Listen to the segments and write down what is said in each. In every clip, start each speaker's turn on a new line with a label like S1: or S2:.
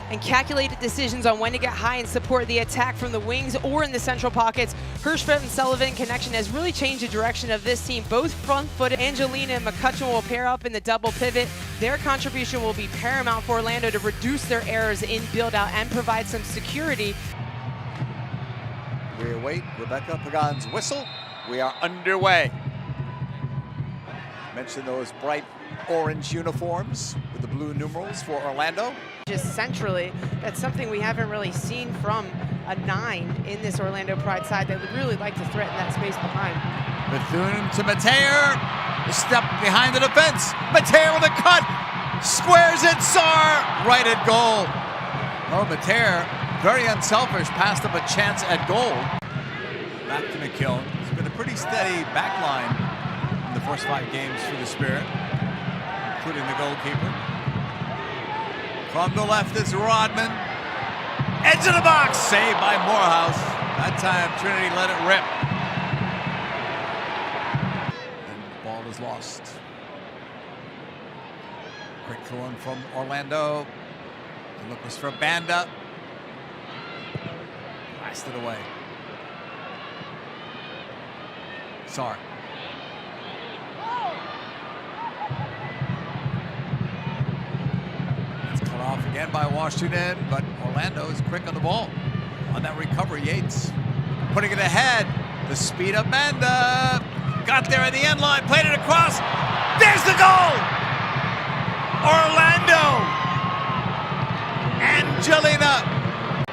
S1: and calculated decisions on when to get high and support the attack from the wings or in the central pockets. Hirschfeld and Sullivan connection has really changed the direction of this team. Both front-footed. Angelina and McCutcheon will pair up in the double pivot. Their contribution will be paramount for Orlando to reduce their errors in build-out and provide some security.
S2: We await Rebecca Pagan's whistle. We are underway. Mention those bright orange uniforms with the blue numerals for Orlando.
S1: Just centrally, that's something we haven't really seen from a 9 in this Orlando Pride side. They would really like to threaten that space behind.
S2: Bethune to Mateer. A step behind the defense. Mateer with a cut. Squares it. Saar right at goal. Oh, Mateer, very unselfish, passed up a chance at goal. Back to McKeown. It's been a pretty steady back line in the first 5 games for the Spirit, including the goalkeeper. From the left is Rodman. Edge of the box, saved by Morehouse. That time Trinity let it rip. And the ball is lost. Quick throw in from Orlando. The look was for Banda. Blasted away. Saar. It's cut off again by Washington, but Orlando is quick on the ball. On that recovery, Yates putting it ahead. The speed of Banda. Got there at the end line, played it across. There's the goal! Orlando! Angelina!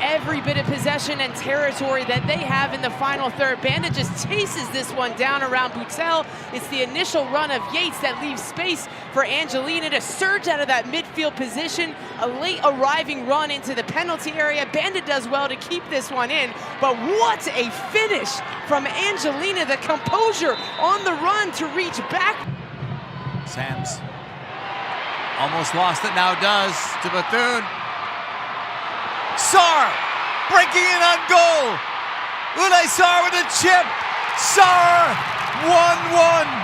S1: Every bit of possession and territory that they have in the final third. Banda just chases this one down around Boutel. It's the initial run of Yates that leaves space for Angelina to surge out of that midfield position. A late arriving run into the penalty area. Banda does well to keep this one in, but what a finish from Angelina. The composure on the run to reach back.
S2: Sams almost lost it, now does, to Bethune. Saar breaking in on goal. Ulay Saar with a chip. Saar 1-1.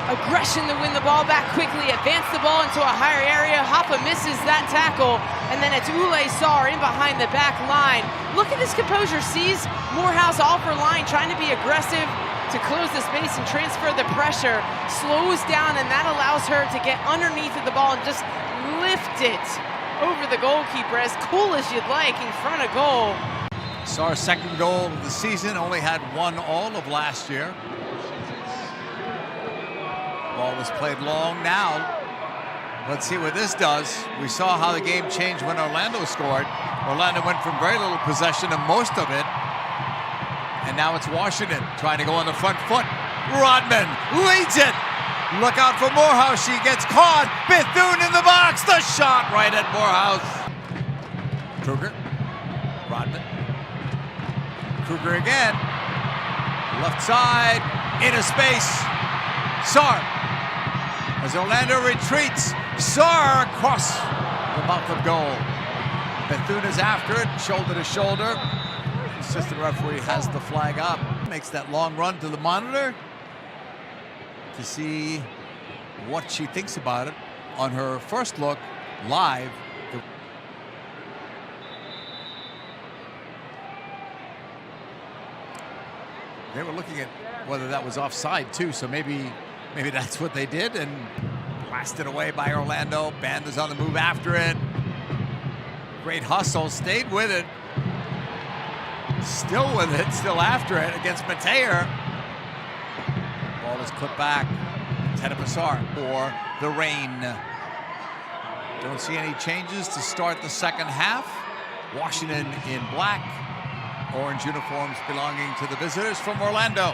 S1: Aggression to win the ball back quickly, advance the ball into a higher area. Hoppa misses that tackle, and then it's Ulay Saar in behind the back line. Look at his composure, sees Morehouse all for line, trying to be aggressive to close the space and transfer the pressure. Slows down, and that allows her to get underneath of the ball and just lift it over the goalkeeper, as cool as you'd like, in front of goal.
S2: Saar's second goal of the season, only had 1 all of last year. Ball was played long now. Let's see what this does. We saw how the game changed when Orlando scored. Orlando went from very little possession to most of it. And now it's Washington trying to go on the front foot. Rodman leads it. Look out for Morehouse. She gets caught. Bethune in the box. The shot right at Morehouse. Kruger. Rodman. Kruger again. Left side. Into space. Saar. As Orlando retreats, Saar across the mouth of goal. Bethune is after it, shoulder to shoulder. Assistant referee has the flag up. Makes that long run to the monitor to see what she thinks about it on her first look live. They were looking at whether that was offside too, so maybe that's what they did, and blasted away by Orlando. Banda's on the move after it. Great hustle, stayed with it. Still with it, still after it against Mateer. Ball is clipped back. Tedepassar for the rain. Don't see any changes to start the second half. Washington in black. Orange uniforms belonging to the visitors from Orlando,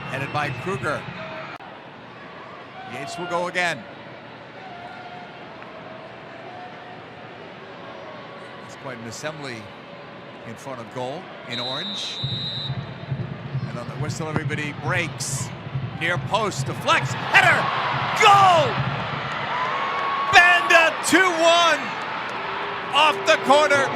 S2: headed by Kruger. Yates will go again. It's quite an assembly in front of goal in orange. And on the whistle, everybody breaks. Near post, deflects, header, goal! Banda 2-1 off the corner.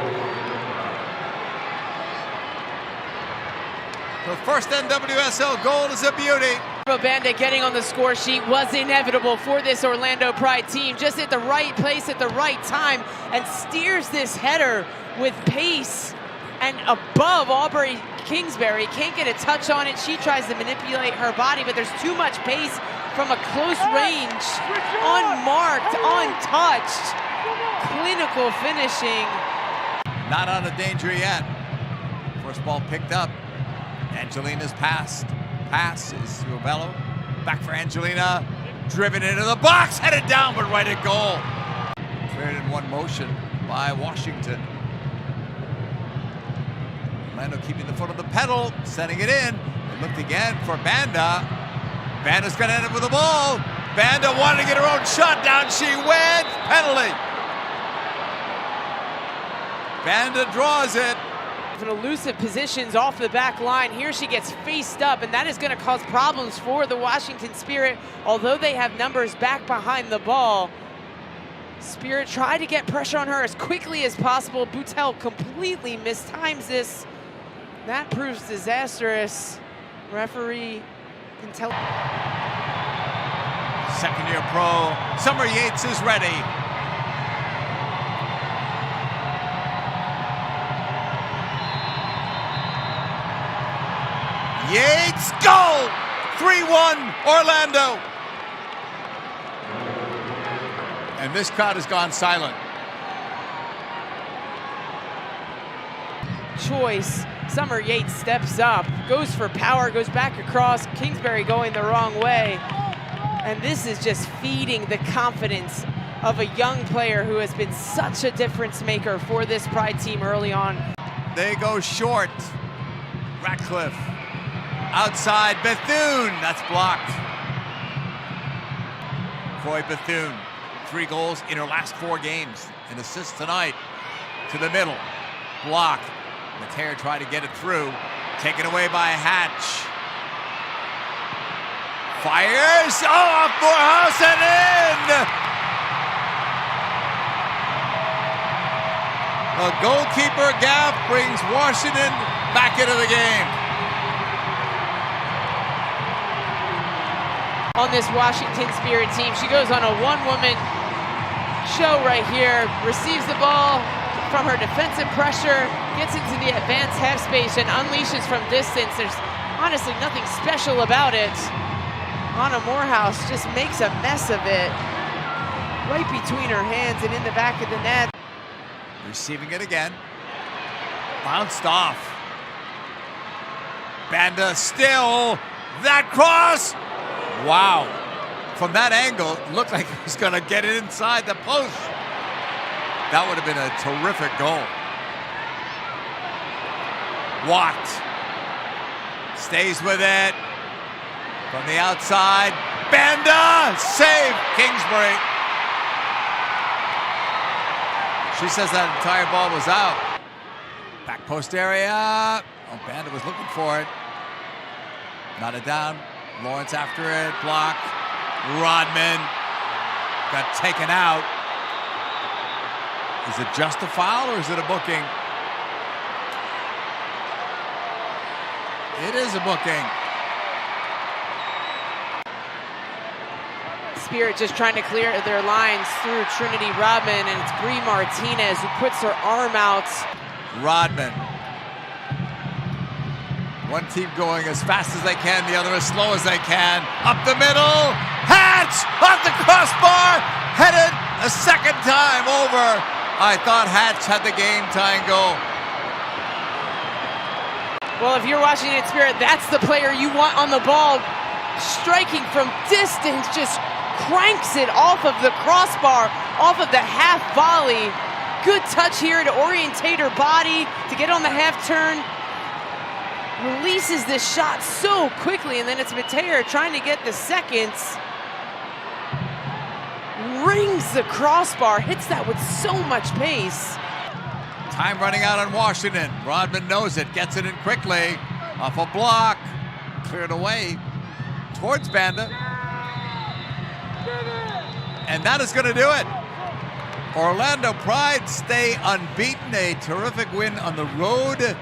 S2: Her first NWSL goal is a beauty.
S1: Barbra Banda getting on the score sheet was inevitable for this Orlando Pride team. Just at the right place at the right time and steers this header with pace and above Aubrey Kingsbury. Can't get a touch on it. She tries to manipulate her body, but there's too much pace from a close range, unmarked, untouched. Clinical finishing.
S2: Not out of danger yet. First ball picked up. Angelina's pass. Pass is Rubello. Back for Angelina. Driven into the box. Headed down, but right at goal. Cleared in one motion by Washington. Orlando keeping the foot on the pedal. Setting it in. They looked again for Banda. Banda's going to end up with the ball. Banda wanted to get her own shot down. She went. Penalty. Banda draws it.
S1: Elusive positions off the back line. Here she gets faced up, and that is going to cause problems for the Washington Spirit. Although they have numbers back behind the ball, Spirit tried to get pressure on her as quickly as possible. Boutel completely mistimes this. That proves disastrous. Referee can tell.
S2: Second-year pro, Summer Yates is ready. Yates, goal! 3-1 Orlando. And this crowd has gone silent.
S1: Choice. Summer Yates steps up, goes for power, goes back across. Kingsbury going the wrong way. And this is just feeding the confidence of a young player who has been such a difference maker for this Pride team early on.
S2: They go short. Ratcliffe. Outside, Bethune. That's blocked. Croy Bethune. 3 goals in her last 4 games. An assist tonight. To the middle. Block. Mateer tried to get it through. Taken away by Hatch. Fires. Oh, off Morehouse and in! The goalkeeper gaffe brings Washington back into the game.
S1: On this Washington Spirit team, she goes on a one-woman show right here, receives the ball from her defensive pressure, gets into the advanced half space and unleashes from distance. There's honestly nothing special about it. Anna Morehouse just makes a mess of it, right between her hands and in the back of the net.
S2: Receiving it again. Bounced off. Banda still. That cross. Wow. From that angle, it looked like it was going to get it inside the post. That would have been a terrific goal. Watt stays with it. From the outside. Banda! Save! Kingsbury. She says that entire ball was out. Back post area. Oh, Banda was looking for it. Not it down. Lawrence after it. Blocked. Rodman got taken out. Is it just a foul or is it a booking? It is a booking.
S1: Spirit just trying to clear their lines through Trinity Rodman, and it's Brie Martinez who puts her arm out.
S2: Rodman. One team going as fast as they can, the other as slow as they can. Up the middle. Hatch off the crossbar. Headed a second time over. I thought Hatch had the game-tying goal.
S1: Well, if you're Washington Spirit, that's the player you want on the ball. Striking from distance, just cranks it off of the crossbar, off of the half volley. Good touch here to orientate her body, to get on the half turn. Releases this shot so quickly, and then it's Mateer trying to get the seconds. Rings the crossbar, hits that with so much pace.
S2: Time running out on Washington. Rodman knows it, gets it in quickly. Off a block, cleared away towards Banda. And that is going to do it. Orlando Pride stay unbeaten, a terrific win on the road.